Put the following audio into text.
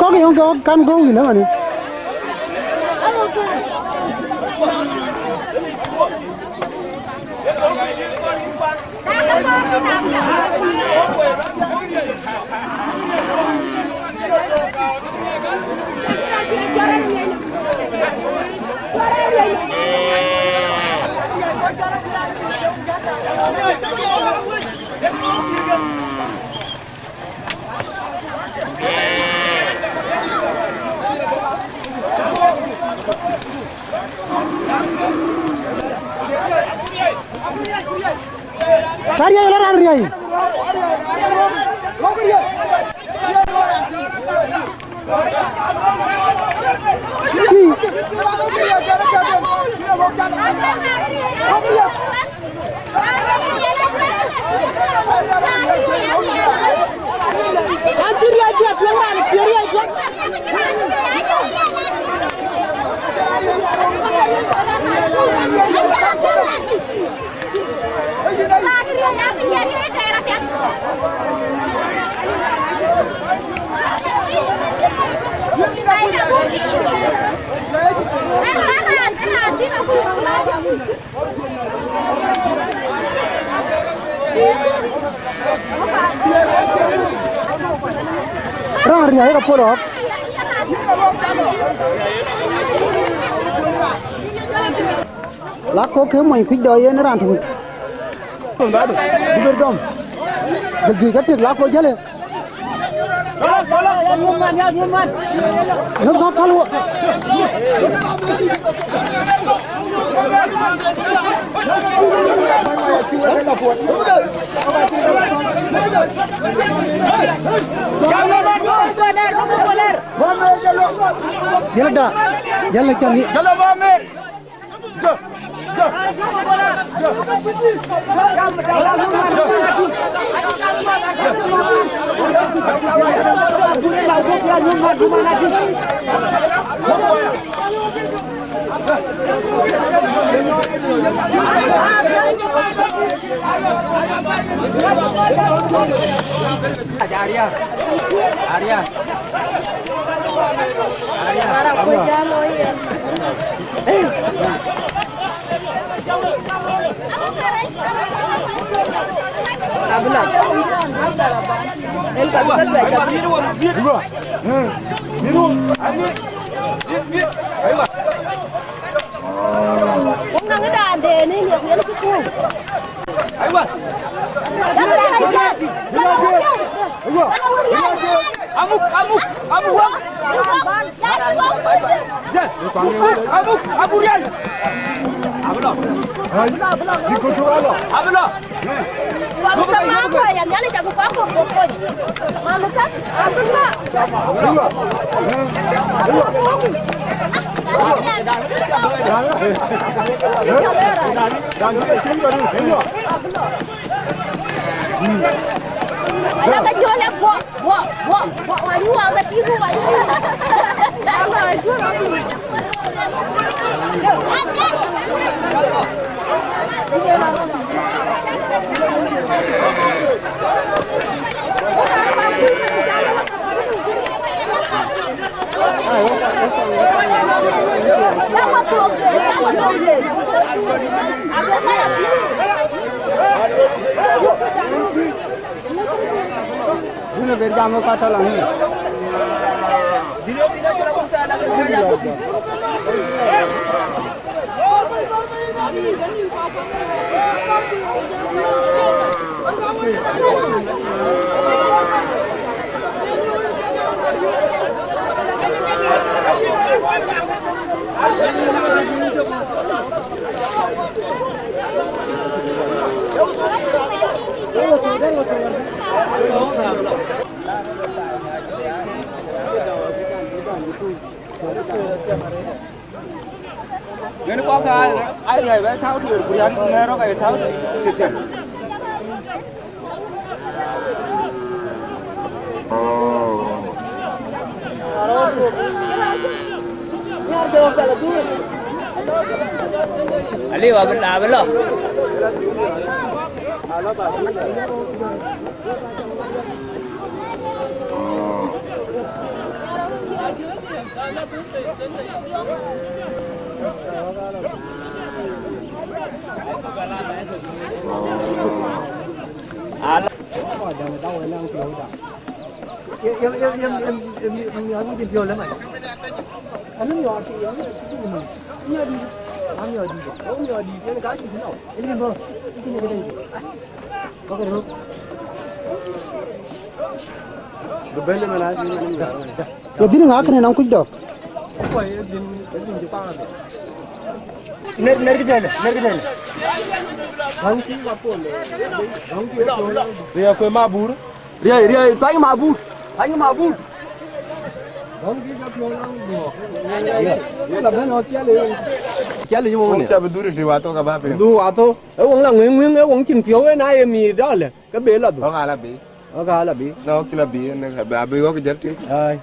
có cái không có cam có gì nữa mà nè Cari aja lah Ria. Ria ka polo. Lá có cái mình khích đời nó làm thùng. Đi bên trong. Được gì cái việc lá có chứ lên. Nó có cá luôn. Jalan cari. Jalan Mohammed. Arya. Cũng đang cái đàn đề này nhiều nghĩa là cái khu. Amuk. Abu dia. Ablo. Di control lo. Ablo. Kamu sama apa ya? Nyali jago kamu pokoknya. Malu kan? Abdullah. Ayo kita jual ya, buat wali uang dah tiru wali. Allah jual lagi. Sama tu, Apa saya pilih? Ini berjamu kata lagi. Ini kok ai người với tháo thì bùn nghe nó cái tháo thì chuyện. Ali wa bello. Ya dini ngak ni nang kuj do. Ner kita. Ria kue mabur. Ria tanya mabur. Chia lên như Cha bên đuôi thì vào tôi cả ba bên. Du à thôi. Ông là nguyên ông chim phiếu cái này mì đó là cái bể là Nó ngà là bị. nó gà là bị. Nó kia là bị, nó bị có cái chất chứ. Rồi.